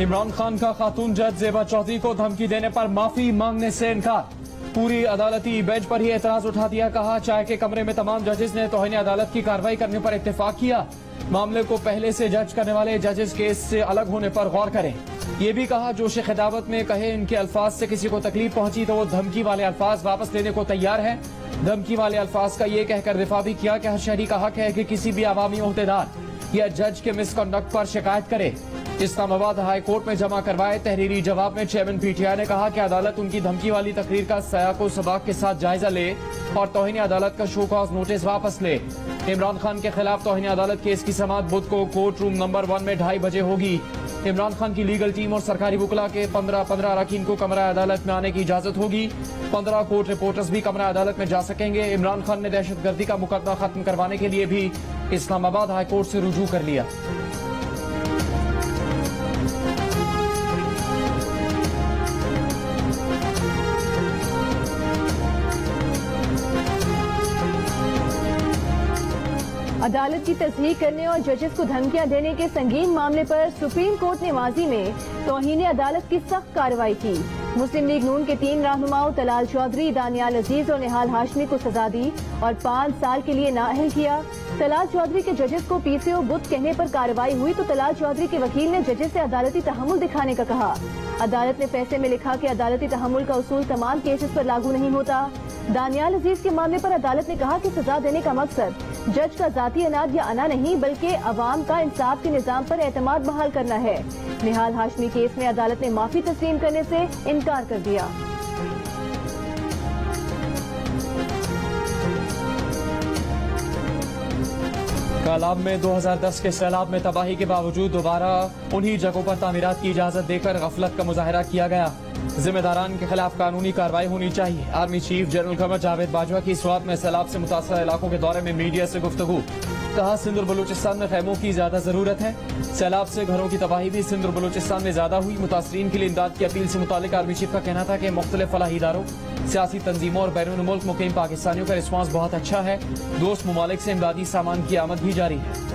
इमरान खान का खातून जज ज़ेबा चौधरी को धमकी देने पर माफी मांगने से इनकार। पूरी अदालती बेंच पर ही एतराज उठा दिया। कहा चाय के कमरे में तमाम जजेस ने तौहीन अदालत की कार्रवाई करने पर इत्तेफाक किया। मामले को पहले से जज करने वाले जजेस केस से अलग होने पर गौर करें। ये भी कहा जोश खिताबत में कहे इनके अल्फाज से किसी को तकलीफ पहुंची तो वो धमकी वाले अल्फाज वापस लेने को तैयार है। धमकी वाले अल्फाज का ये कहकर दिफा भी किया कि हर शहरी का हक है कि किसी भी अवामी ओहदेदार या जज के मिसकंडक्ट पर शिकायत करे। इस्लामाबाद हाई कोर्ट में जमा करवाए तहरीरी जवाब में चेयरमैन पीटीआई ने कहा कि अदालत उनकी धमकी वाली तकरीर का सयाको सबाक के साथ जायजा ले और तौहीन अदालत का शो कॉज नोटिस वापस ले। इमरान खान के खिलाफ तौहीन अदालत केस की समाअत बुध को कोर्ट रूम नंबर 1 में 2:30 बजे होगी। इमरान खान की लीगल टीम और सरकारी वकला के 15 अरकान को कमरा अदालत में आने की इजाजत होगी। 15 कोर्ट रिपोर्टर्स भी कमरा अदालत में जा सकेंगे। इमरान खान ने दहशतगर्दी का मुकदमा खत्म करवाने के लिए भी इस्लामाबाद हाई कोर्ट से रुजू कर लिया। अदालत की तस्दीक करने और जजेस को धमकियां देने के संगीन मामले पर सुप्रीम कोर्ट ने माजी में तौहीन अदालत की सख्त कार्रवाई की। मुस्लिम लीग नून के 3 रहनुमाओं तलाल चौधरी, दानियाल अजीज और निहाल हाशमी को सजा दी और 5 साल के लिए नाअहल किया। तलाल चौधरी के जजेस को पीसीओ बुत कहने पर कार्रवाई हुई तो तलाल चौधरी के वकील ने जजेस से अदालती तहम्मुल दिखाने का कहा। अदालत ने फैसले में लिखा कि अदालती तहम्मुल का उसूल तमाम केसेस पर लागू नहीं होता। दानियाल अजीज के मामले पर अदालत ने कहा कि सजा देने का मकसद जज का जाती अनाद या अना नहीं बल्कि अवाम का इंसाफ के निजाम पर एतमाद बहाल करना है। निहाल हाशमी केस में अदालत ने माफी तस्लीम करने से इनकार कर दिया। कालाब में 2010 के सैलाब में तबाही के बावजूद दोबारा उन्हीं जगहों पर तामीरात की इजाजत देकर गफलत का मुजाहरा किया गया। जिम्मेदारान के खिलाफ कानूनी कार्रवाई होनी चाहिए। Army chief general Qamar Javed Bajwa की इस रात में सैलाब से मुतासर इलाकों के दौरे में मीडिया से गुफ्तगू। कहा सिंध और बलूचिस्तान में खैमों की ज्यादा जरूरत है। सैलाब से घरों की तबाही भी सिंध और बलूचिस्तान में ज्यादा हुई। मुतासरीन के लिए इमदाद की अपील से मुतालिक आर्मी चीफ का कहना था कि मुख्तलिफ फलाही इदारों, सियासी तंजीमों और बैरून मुल्क मुकीम पाकिस्तानियों का रिस्पांस बहुत अच्छा है। दोस्त ममालिक से इमदादी सामान की आमद भी जारी है।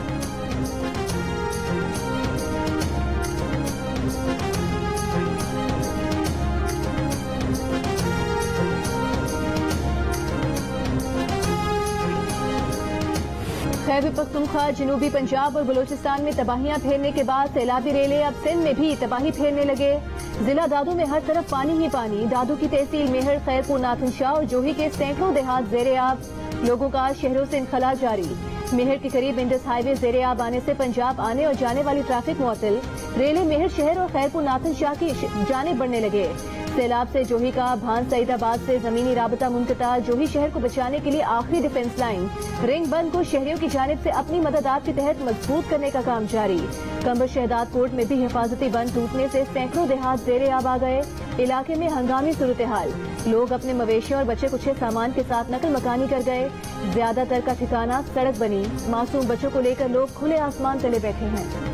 खैबर पख्तूनख्वा, जनूबी पंजाब और बलूचिस्तान में तबाहियां फैलने के बाद सैलाबी रेले अब सिंध में भी तबाही फैलने लगे। जिला दादू में हर तरफ पानी ही पानी। दादू की तहसील मेहर, खैरपुर, नाथन शाह और जोही के सैकड़ों देहात ज़ेरे आब। लोगों का शहरों से इनखला जारी। मेहर के करीब इंडस हाईवे ज़ेरे आब आने से पंजाब आने और जाने वाली ट्रैफिक मुअत्तल। रेले मेहर शहर और खैरपुर नाथन शाह की जानिब बढ़ने लगे। सैलाब से जोही का भान सईदाबाद से जमीनी राबता मुनक़ता। जोही शहर को बचाने के लिए आखिरी डिफेंस लाइन रिंग बंद को शहरियों की जानिब से अपनी मददात के तहत मजबूत करने का काम जारी। कंबर शहदाद कोर्ट में भी हिफाजती बंद टूटने से सैकड़ों देहात ज़ेरे आब आ गए। इलाके में हंगामी सूरत हाल। लोग अपने मवेशियों और बच्चे कुछ सामान के साथ नकल मकानी कर गए। ज्यादातर का ठिकाना सड़क बनी। मासूम बच्चों को लेकर लोग खुले आसमान तले बैठे हैं।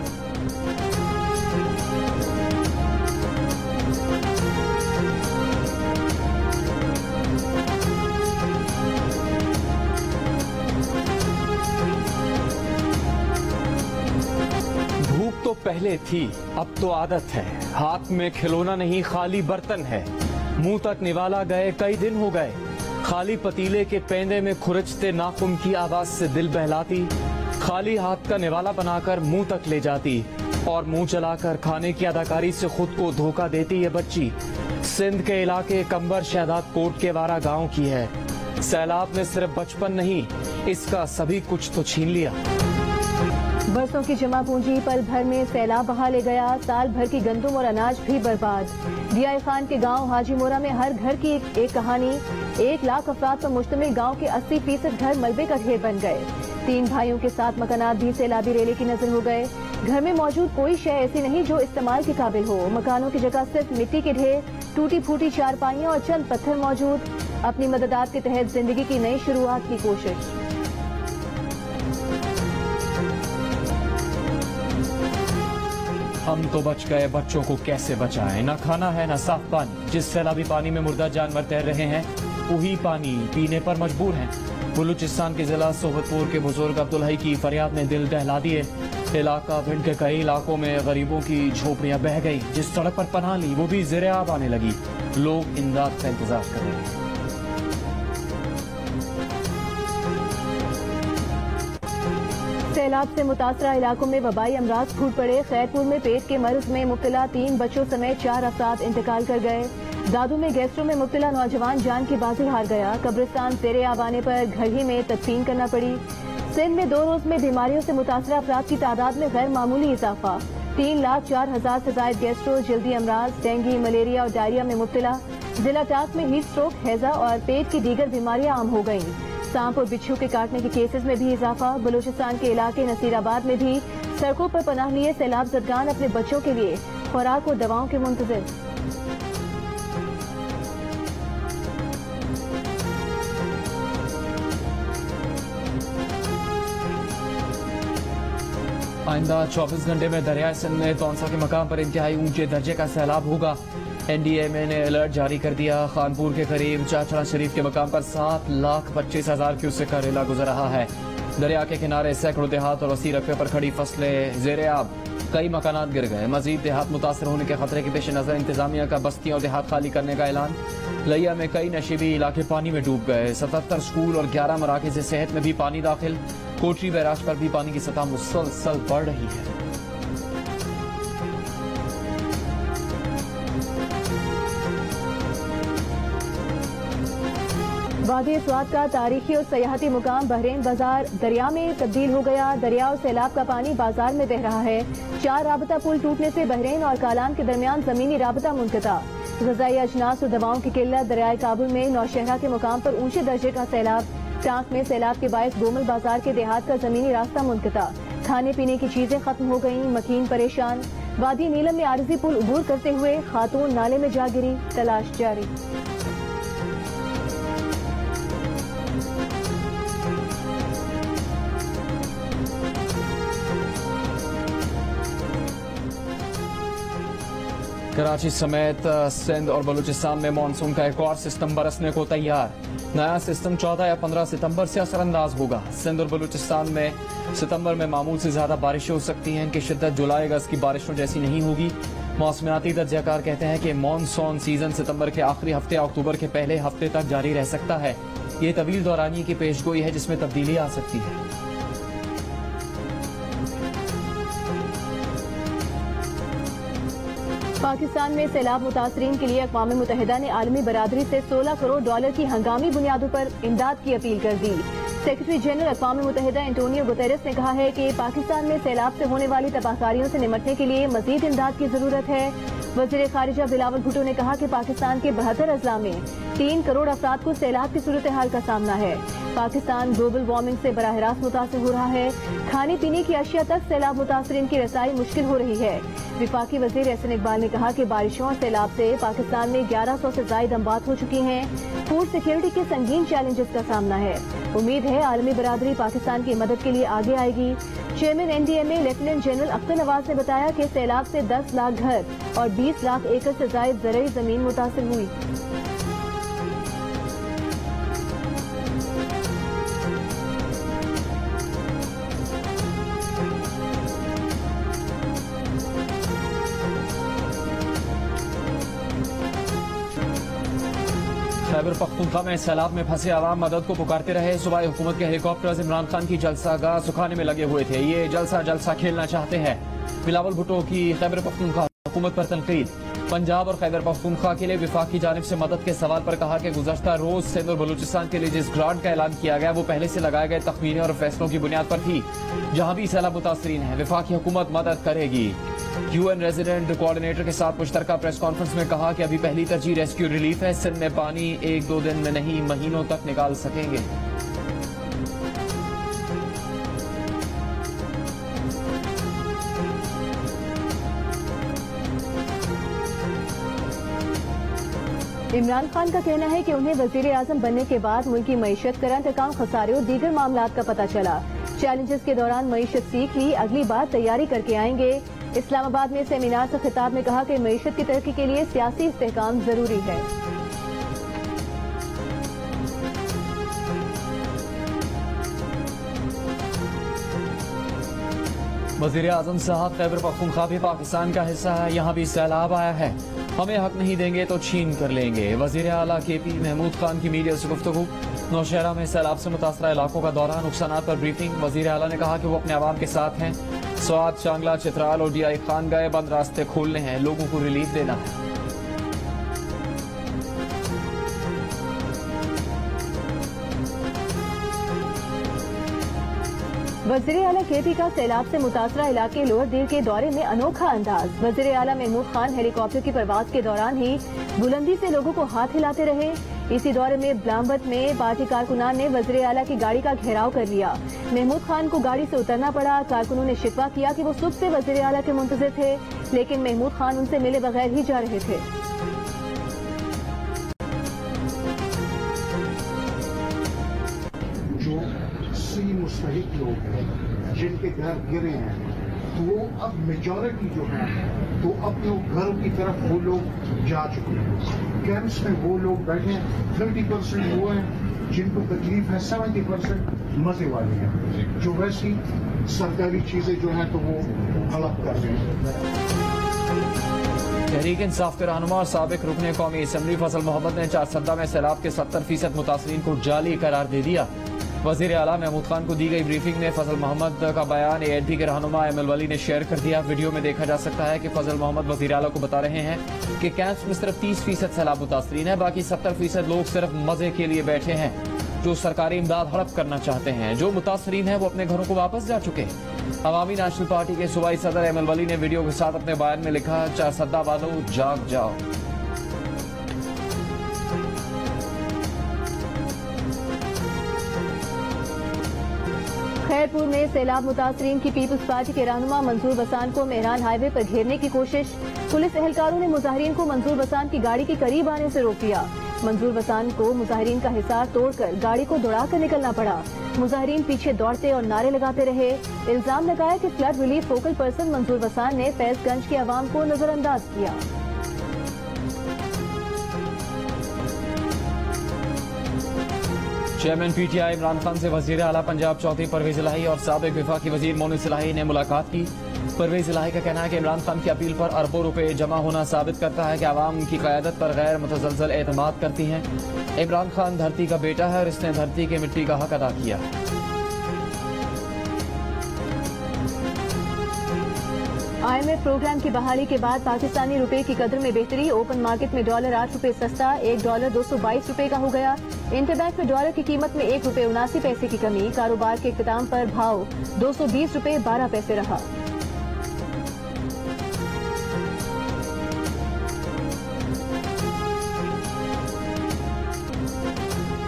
तो पहले थी, अब तो आदत है। हाथ में खिलौना नहीं खाली बर्तन है। मुंह तक निवाला गए कई दिन हो गए। खाली पतीले के पेंदे में खुरचते नाखून की आवाज से दिल बहलाती। खाली हाथ का निवाला बनाकर मुंह तक ले जाती और मुंह चलाकर खाने की अदाकारी से खुद को धोखा देती ये बच्ची। सिंध के इलाके कंबर शहदाद कोट के वारा गांव की है। सैलाब ने सिर्फ बचपन नहीं, इसका सभी कुछ तो छीन लिया। बरसों की जमा पूंजी पल भर में सैलाब बहा ले गया। साल भर की गंदुम और अनाज भी बर्बाद। दिया खान के गांव हाजी मोरा में हर घर की एक कहानी। 1 लाख अफराद पर मुश्तमिल गांव के 80% घर मलबे का ढेर बन गए। 3 भाइयों के साथ मकानात भी सैलाबी रेले की नजर हो गए। घर में मौजूद कोई शय ऐसी नहीं जो इस्तेमाल के काबिल हो। मकानों की जगह सिर्फ मिट्टी के ढेर, टूटी फूटी चारपाइयां और चंद पत्थर मौजूद। अपनी मददात के तहत जिंदगी की नई शुरुआत की कोशिश। हम तो बच गए, बच्चों को कैसे बचाएं? न खाना है न साफ पानी। जिस सैलाबी पानी में मुर्दा जानवर तैर रहे हैं वही पानी पीने पर मजबूर हैं। बलूचिस्तान के जिला सोबतपुर के बुजुर्ग अब्दुल हई की फरियाद ने दिल दहला दिए। इलाका भिंड के कई इलाकों में गरीबों की झोपड़ियां बह गई। जिस सड़क पर पनाह ली वो भी ज़ेरे-आब आने लगी। लोग इमदाद का इंतजार कर रहे हैं। सैलाब से मुतासरा इलाकों में वबाई अमराज फूट पड़े। खैरपुर में पेट के मर्ज में मुब्तला 3 बच्चों समेत 4 अफराद इंतकाल कर गए। दादू में गैस्ट्रो में मुब्तला नौजवान जान की बाजी हार गया। कब्रिस्तान ज़ेरे-आब आने पर घर ही में तदफीन करना पड़ी। सिंध में 2 रोज में बीमारियों से मुतासरा अफराद की तादाद में गैर मामूली इजाफा। 3,04,000 से जायद गैस्ट्रो, जल्दी अमराज, डेंगू, मलेरिया और डायरिया में मुब्तला। जिला टाक में हीट स्ट्रोक, हैजा और पेट की दीगर बीमारियां आम हो गयी। सांप और बिच्छू के काटने के केसेस में भी इजाफा। बलूचिस्तान के इलाके नसीराबाद में भी सड़कों पर पनाह लिए सैलाब ज़दगान अपने बच्चों के लिए खुराक और दवाओं के मुंतज़िर। आइंदा 24 घंटे में दरियाए सिंध में तौंसा के मकाम पर इंतहाई ऊंचे दर्जे का सैलाब होगा। NDMA ने अलर्ट जारी कर दिया। खानपुर के करीब चाचड़ा शरीफ के मकाम पर 7,25,000 क्यूसेक का रेला गुजर रहा है। दरिया के किनारे सैकड़ों देहात और वसी रकबे पर खड़ी फसलें ज़ेरे-आब। कई मकानात गिर गए। मजीद देहात मुतासर होने के खतरे के पेश नजर इंतजामिया का बस्तियां और देहात खाली करने का ऐलान। लिया में कई नशीबी इलाके पानी में डूब गए। 77 स्कूल और 11 मराकज़ सेहत में भी पानी दाखिल। कोटरी बैराज पर भी पानी की सतह मुसलसल बढ़ रही है। वादी स्वाद का तारीखी और सयाहती मुकाम बहरीन बाजार दरिया में तब्दील हो गया। दरिया और सैलाब का पानी बाजार में बह रहा है। 4 राबता पुल टूटने से बहरीन और कालान के दरमियान जमीनी राबता मुनक़ता। ग़िज़ाई अजनास और दवाओं की किल्लत। दरियाए काबुल में नौशहरा के मुकाम पर ऊंचे दर्जे का सैलाब। टांक में सैलाब के बायस गोमल बाजार के देहात का जमीनी रास्ता मुनक़ता। खाने पीने की चीजें खत्म हो गयी। मकीन परेशान। वादी नीलम में आरजी पुल अबूर करते हुए खातून नाले में जा गिरी। तलाश जारी। कराची समेत सिंध और बलूचिस्तान में मानसून का एक और सिस्टम बरसने को तैयार। नया सिस्टम 14 या 15 सितंबर से असरअंदाज होगा। सिंध और बलूचिस्तान में सितंबर में मामूल से ज्यादा बारिशें हो सकती हैं। इनकी शिद्दत जुलाई अगस्त की बारिशों जैसी नहीं होगी। मौसमियाती तज्ज़ियाकार कहते हैं कि मानसून सीजन सितंबर के आखिरी हफ्ते या अक्टूबर के पहले हफ्ते तक जारी रह सकता है। ये तवील दौरानी की पेशगोई है जिसमें तब्दीली आ सकती है। पाकिस्तान में सैलाब मुतासरीन के लिए अक़वाम मुत्तहिदा ने आलमी बरादरी से $16 करोड़ की हंगामी बुनियादों पर इमदाद की अपील कर दी। सेक्रेटरी जनरल अक़वाम मुत्तहिदा एंटोनियो गुतेरेस ने कहा है कि पाकिस्तान में सैलाब से होने वाली तबाहकारियों से निमटने के लिए मजीद इमदाद की जरूरत है। वज़ीर ख़ारिजा बिलावल भुट्टो ने कहा कि पाकिस्तान के 72 अजला में 3 करोड़ अफराद को सैलाब की सूरत हाल का सामना है। पाकिस्तान ग्लोबल वार्मिंग से बराह रास्त मुतासिर हो रहा है। खाने पीने की अशिया तक सैलाब मुतासरीन की रसाई मुश्किल हो रही है। विफाकी वज़ीर एहसन इकबाल ने कहा कि बारिशों और सैलाब से पाकिस्तान में 1100 से जायद अमवात हो चुकी हैं। फूड सिक्योरिटी के संगीन चैलेंजेस का सामना है। उम्मीद है आलमी बरादरी पाकिस्तान की मदद के लिए आगे आएगी। Chairman NDMA lieutenant general Akhtar Nawaz ने बताया कि सैलाब से 10 लाख घर और 20 लाख एकड़ से जायद ज़रई जमीन मुतासिर हुई। खैबर पख्तूनख्वा में सैलाब में फंसे आवाम मदद को पुकारते रहे। सूबाई हुकूमत के हेलीकॉप्टर्स इमरान खान की जलसागाह सुखाने में लगे हुए थे। ये जलसा खेलना चाहते हैं। बिलावल भुट्टो की खैबर पख्तूनख्वा हुकूमत पर तनकीद। पंजाब और खैबर पख्तूनख्वा के लिए विफाक की जानिब से मदद के सवाल पर कहा कि गुज़श्ता रोज सिंध और बलूचिस्तान के लिए जिस ग्रांट का ऐलान किया गया वो पहले से लगाए गए तखमीने और फैसलों की बुनियाद पर थी। जहां भी सैलाब मुतासरीन है विफाकी हुकूमत मदद करेगी। UN रेजिडेंट कोऑर्डिनेटर के साथ मुश्तरका प्रेस कॉन्फ्रेंस में कहा कि अभी पहली तरजीह रेस्क्यू रिलीफ है। सिंध में पानी 1-2 दिन में नहीं महीनों तक निकाल सकेंगे। इमरान खान का कहना है कि उन्हें वजीर आजम बनने के बाद मुल्क की मईशत, करंट अकाउंट खसारे और दीगर मामलात का पता चला। चैलेंजेस के दौरान मईशत सीख ली, अगली बार तैयारी करके आएंगे। इस्लामाबाद में सेमिनार से खिताब में कहा कि मईशत की तरक्की के लिए सियासी इस्तेहकाम जरूरी है। वज़ीर आज़म साहब खैबर पख्तूनख्वा भी पाकिस्तान का हिस्सा है, यहाँ भी सैलाब आया है, हमें हक नहीं देंगे तो छीन कर लेंगे। वज़ीर आला KP महमूद खान की मीडिया से गुफ्तगू। नौशहरा में सैलाब से मुतासरा इलाकों का दौरा, नुकसानात पर ब्रीफिंग। वज़ीर आला ने कहा कि वो अपने आवाम के साथ हैं। स्वात, चांगला, चित्राल और DI खान गए, बंद रास्ते खोलने हैं, लोगों को रिलीफ देना है। वज़ीर आला KP का सैलाब से मुतासरा इलाके लोअर देर के दौरे में अनोखा अंदाज। वज़ीर आला महमूद खान हेलीकॉप्टर की परवाज के दौरान ही बुलंदी से लोगों को हाथ हिलाते रहे। इसी दौरे में ब्लाम्बत में पार्टी कारकुनान ने वज़ीर आला की गाड़ी का घेराव कर लिया। महमूद खान को गाड़ी से उतरना पड़ा। कारकुनों ने शिकवा किया कि वो सुबह से वज़ीर आला के मुंतज़िर थे, लेकिन महमूद खान उनसे मिले बगैर ही जा रहे थे। मुस्तहिक लोग हैं जिनके घर गिरे हैं, तो वो अब मेजॉरिटी जो है तो अपने घरों की तरफ वो लोग जा चुके हैं। कैंप्स में वो लोग बैठे हैं, 30% वो हैं जिनको तकलीफ है, 70% मजे वाले हैं जो वैसी सरकारी चीजें जो हैं तो वो हड़प कर रहे हैं। तहरीक इंसाफ के रहनुमा और साबिक रुकने कौमी असम्बली फजल मोहम्मद ने चारसद्दा में सैलाब के 70% मुतासरीन को जाली करार दे दिया। वज़ीर आला महमूद खान को दी गई ब्रीफिंग में फजल मोहम्मद का बयान ANP के रहनुमा ML वली ने शेयर कर दिया। वीडियो में देखा जा सकता है कि फजल मोहम्मद वज़ीर आला को बता रहे हैं कि कैंप्स में सिर्फ 30% सैलाब मुतासरीन है, बाकी 70% लोग सिर्फ मजे के लिए बैठे हैं जो सरकारी इमदाद हड़प करना चाहते हैं। जो मुतासरीन है वो अपने घरों को वापस जा चुके हैं। अवामी नेशनल पार्टी के सूबाई सदर ML वली ने वीडियो के साथ अपने बयान में लिखा, चारसद्दा वालों जाग जाओ। खैरपुर में सैलाब मुतासरीन की पीपल्स पार्टी के रहनुमा मंजूर बसान को मेहरान हाईवे पर घेरने की कोशिश। पुलिस एहलकारों ने मुजाहिरीन को मंजूर बसान की गाड़ी के करीब आने से रोक दिया। मंजूर बसान को मुजाहिरीन का हिसार तोड़कर गाड़ी को दौड़ाकर निकलना पड़ा। मुजाहिरीन पीछे दौड़ते और नारे लगाते रहे। इल्जाम लगाया कि फ्लड रिलीफ फोकल पर्सन मंजूर बसान ने फैजगंज के अवाम को नजरअंदाज किया। चेयरमैन PTI इमरान खान से वज़ीर आला पंजाब चौधरी परवेज इलाही और साबिक वफाकी वज़ीर मोनिस इलाही ने मुलाकात की। परवेज इलाही का कहना है कि इमरान खान की अपील पर अरबों रुपए जमा होना साबित करता है कि आवाम की क़यादत पर गैर मुतज़लज़ल एतमाद करती हैं। इमरान खान धरती का बेटा है और इसने धरती के मिट्टी का हक अदा किया। IMF प्रोग्राम की बहाली के बाद पाकिस्तानी रुपए की कदर में बेहतरी। ओपन मार्केट में डॉलर 8 रुपए सस्ता, $1 222 रुपए का हो गया। इंटरबैंक में डॉलर की कीमत में 1 रुपए 79 पैसे की कमी। कारोबार के इख्तिताम पर भाव 220 रुपए 12 पैसे रहा।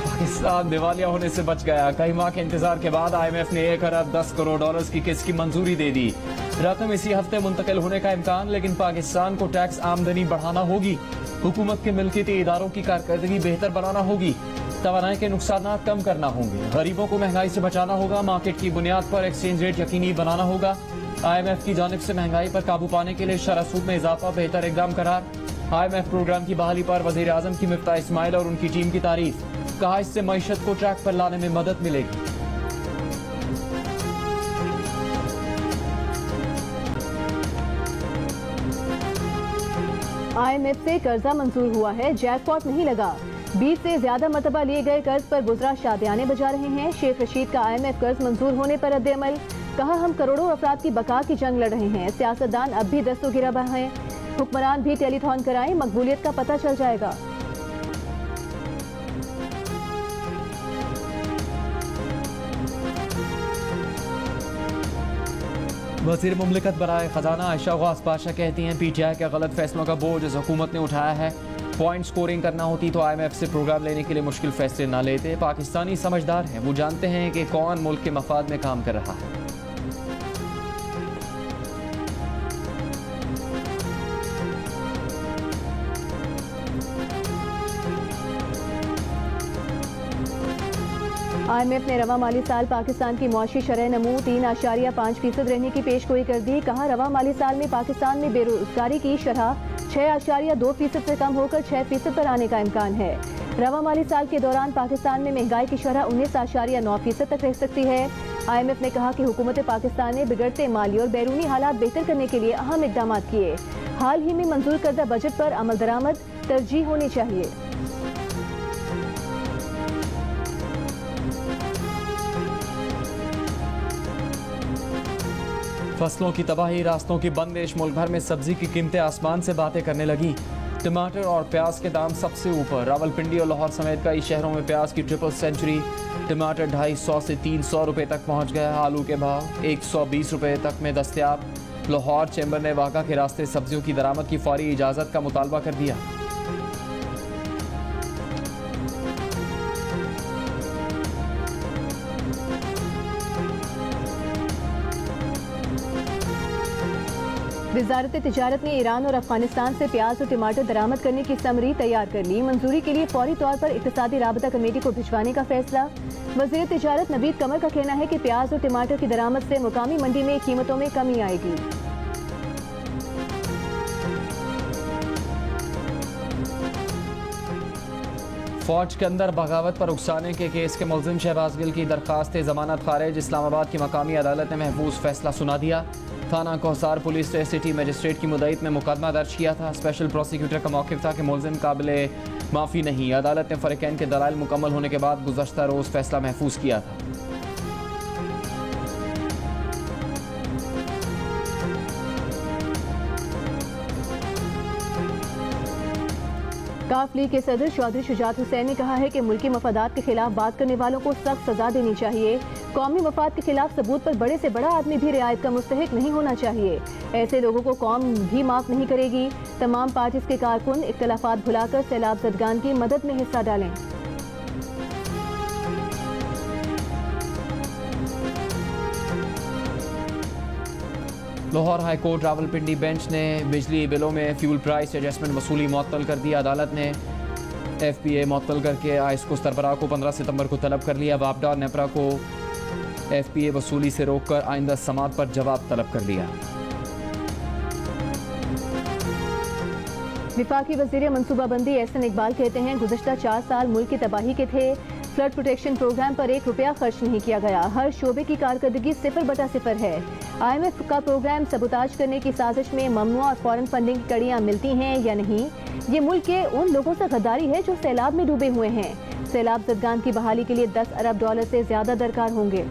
पाकिस्तान दिवालिया होने से बच गया। कई माह के इंतजार के बाद IMF ने 1 अरब 10 करोड़ डॉलर्स की किस्त की मंजूरी दे दी। रकम इसी हफ्ते मुंतकिल होने का इम्कान, लेकिन पाकिस्तान को टैक्स आमदनी बढ़ाना होगी। हुकूमत के मिल्कियती इदारों की कारकर्दगी बेहतर बनाना होगी। तवानाई के नुकसान कम करना होंगे। गरीबों को महंगाई से बचाना होगा। मार्केट की बुनियाद पर एक्सचेंज रेट यकीनी बनाना होगा। IMF की जानिब से महंगाई पर काबू पाने के लिए शरह सूद में इजाफा बेहतर इकदाम करार। IMF प्रोग्राम की बहाली पर वज़ीर आज़म की मिफ्ताह इस्माइल और उनकी टीम की तारीफ। कहा, इससे मईशत को ट्रैक पर लाने में मदद मिलेगी। IMF से कर्जा मंजूर हुआ है, जैकपॉट नहीं लगा। 20 से ज्यादा मरतबा लिए गए कर्ज पर गुजरा शादियाने बजा रहे हैं। शेख रशीद का IMF कर्ज मंजूर होने पर रद्द-ए-अमल। कहा, हम करोड़ों अफराद की बका की जंग लड़ रहे हैं। सियासतदान अब भी दस्तों गिरबा हैं। हुक्मरान भी टेलीथॉन कराएं, मकबूलियत का पता चल जाएगा। वज़ीर मुमलिकत बराए खजाना आयशा गौस पाशा कहती हैं, PTI के गलत फैसलों का बोझ इस हुकूमत ने उठाया है। पॉइंट स्कोरिंग करना होती तो IMF से प्रोग्राम लेने के लिए मुश्किल फैसले ना लेते। पाकिस्तानी समझदार हैं, वो जानते हैं कि कौन मुल्क के मफाद में काम कर रहा है। IMF ने रवा माली साल पाकिस्तान की मुआशी शरह नमू 3.5% रहने की पेशगोई कर दी। कहा, रवा माली साल में पाकिस्तान में बेरोजगारी की शरह 6.2% से कम होकर 6% पर आने का इम्कान है। रवा माली साल के दौरान पाकिस्तान में महंगाई की शरह 19.9% तक रह सकती है। IMF ने कहा कि हुकूमत पाकिस्तान ने बिगड़ते माली और बैरूनी हालात बेहतर करने के लिए अहम इकदाम किए। हाल ही में मंजूर करदा बजट पर अमल दरामद तरजीह होनी चाहिए। फसलों की तबाही, रास्तों की बंदिश, मुल्क भर में सब्जी की कीमतें आसमान से बातें करने लगी। टमाटर और प्याज के दाम सबसे ऊपर। रावलपिंडी और लाहौर समेत कई शहरों में प्याज की ट्रिपल सेंचुरी। टमाटर 250 से 300 रुपए तक पहुंच गया। आलू के भाव 120 रुपए तक में दस्तयाब। लाहौर चैम्बर ने वाघा के रास्ते सब्जियों की दरामद की फौरी इजाज़त का मुतालबा कर दिया। वजारत तिजारत ने ईरान और अफगानिस्तान से प्याज और टमाटर दरामद करने की समरी तैयार कर ली। मंजूरी के लिए फौरी तौर पर इक्तिसादी राबता कमेटी को भिजवाने का फैसला। वज़ीर तिजारत नवीद कमर का कहना है कि प्याज और टमाटर की दरामद से मुकामी मंडी में कीमतों में कमी आएगी। फौज के अंदर बगावत पर उकसाने के केस के मुलजिम शहबाज गिल की दरखास्त जमानत खारिज। इस्लामाबाद की मकामी अदालत ने महफूज फैसला सुना दिया। थाना कोहसार पुलिस ने सिटी मजिस्ट्रेट की मुद्दत में मुकदमा दर्ज किया था। स्पेशल प्रोसिक्यूटर का मौक़िफ़ था कि मुलजिम काबिले माफ़ी नहीं। अदालत ने फ़रीक़ैन के दलाइल मुकम्मल होने के बाद गुज़श्ता रोज़ फैसला महफूज किया था। काफ लीग के सदर चौधरी शुजात हुसैन ने कहा है कि मुल्की मफादात के खिलाफ बात करने वालों को सख्त सजा देनी चाहिए। कौमी मफाद के खिलाफ सबूत पर बड़े से बड़ा आदमी भी रियायत का मुस्तहिक नहीं होना चाहिए। ऐसे लोगों को कौम भी माफ नहीं करेगी। तमाम पार्टीज के कारकुन इख्तलाफात भुलाकर सैलाब ज़दगान की मदद में हिस्सा डालें। Lahore high court Rawalpindi bench ने बिजली बिलों में फ्यूल प्राइस एडजस्टमेंट वसूली मुअत्तल कर दी। अदालत ने FPA मुअत्तल करके आइस्को सरबराह को 15 सितंबर को तलब कर लिया। वापडा और नेपरा को FPA वसूली से रोककर आइंदा समात पर जवाब तलब कर लिया। विफाकी वज़ीर मनसूबाबंदी एहसन इकबाल कहते हैं गुज़श्ता 4 साल मुल्क की तबाही के थे। फ्लड प्रोटेक्शन प्रोग्राम पर 1 रुपया खर्च नहीं किया गया। हर शोबे की कारकर्दगी 0/0 है। IMF का प्रोग्राम सबूताज करने की साजिश में ममनुआ और फॉरेन फंडिंग की कड़ियाँ मिलती हैं या नहीं, ये मुल्क के उन लोगों से गद्दारी है जो सैलाब में डूबे हुए हैं। सैलाब ज़दगान की बहाली के लिए $10 अरब से ज्यादा दरकार होंगे।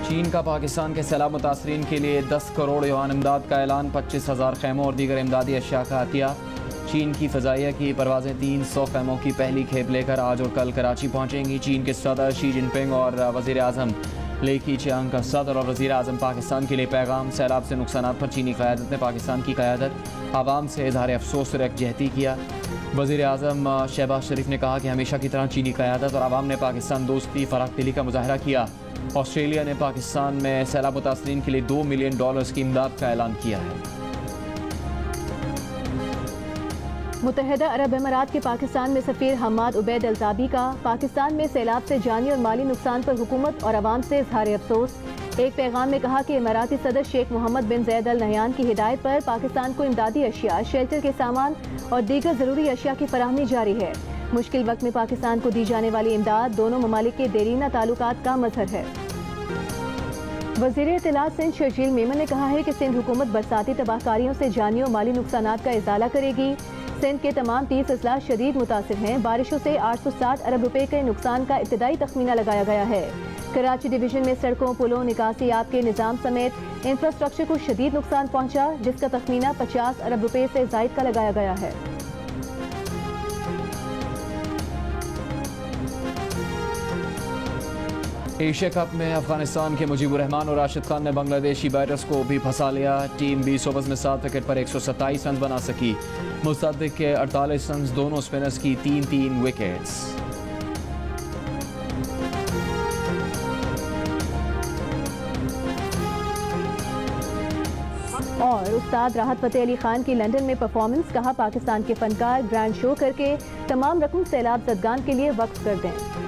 चीन का पाकिस्तान के सैलाब मुतासरीन के लिए 10 करोड़ युआन इमदाद का ऐलान। 25,000 खैमों और दीगर इमदादी अशिया का अतिया। चीन की फ़ज़ाइया की परवाज़ें 300 खैमों की पहली खेप लेकर आज और कल कराची पहुँचेंगी। चीन के सदर शी जिनपिंग और वज़ीर आज़म ली कीचियांग का सदर और वज़ीर आज़म पाकिस्तान के लिए पैगाम। सैलाब से नुकसानात पर चीनी क़यादत ने पाकिस्तान की क़यादत आवाम से इज़हार अफसोस और यकजहती किया। वज़ीर आज़म शहबाज शरीफ ने कहा कि हमेशा की तरह चीनी क़यादत और आवाम ने पाकिस्तान दोस्ती फ़राख दिली का मुज़ाहरा किया। ऑस्ट्रेलिया ने पाकिस्तान में सैलाब मुतासरीन के लिए $2 मिलियन की इमदाद का ऐलान किया है। मुत्तहिदा अरब अमीरात के पाकिस्तान में सफ़ीर हम्माद उबैद अल्ताबी का पाकिस्तान में सैलाब से जानी और माली नुकसान पर हुकूमत और आवाम से इज़हार अफसोस। एक पैगाम में कहा कि इमाराती सदर शेख मोहम्मद बिन ज़ैद अल नहयान की हिदायत पर पाकिस्तान को इमदादी अशिया, शेल्टर के सामान और दीगर ज़रूरी अशिया की फराहमी जारी है। मुश्किल वक्त में पाकिस्तान को दी जाने वाली इमदाद दोनों ममालिक के देरीना ताल्लुकात का मज़हर है। वज़ीर इत्तलात सिंध शर्जील मेमन ने कहा है कि सिंध हुकूमत बरसाती तबाहकारियों से जानी और माली नुकसानात का इज़ाला करेगी। सिंध के तमाम 30 अजला शदीद मुतासिर हैं। बारिशों से 860 अरब रुपए के नुकसान का इब्तदाई तखमीना लगाया गया है। कराची डिवीजन में सड़कों, पुलों, निकासी आब के निज़ाम समेत इंफ्रास्ट्रक्चर को शदीद नुकसान पहुंचा, जिसका तखमीना 50 अरब रुपए से ज़ायद का लगाया गया है। एशिया कप में अफगानिस्तान के मुजीबुर रहमान और राशिद खान ने बांग्लादेशी बैटर्स को भी फंसा लिया। टीम 20 ओवर्स में 7 विकेट पर 127 रन बना सकी। मुस्तदिक के 48 रन, दोनों स्पिनर्स की 3-3 विकेट्स। और उस्ताद राहत फ़तेह अली खान की लंदन में परफॉर्मेंस, कहा पाकिस्तान के फनकार ग्रैंड शो करके तमाम रकम सैलाब ज़दगान के लिए वक्फ कर दें।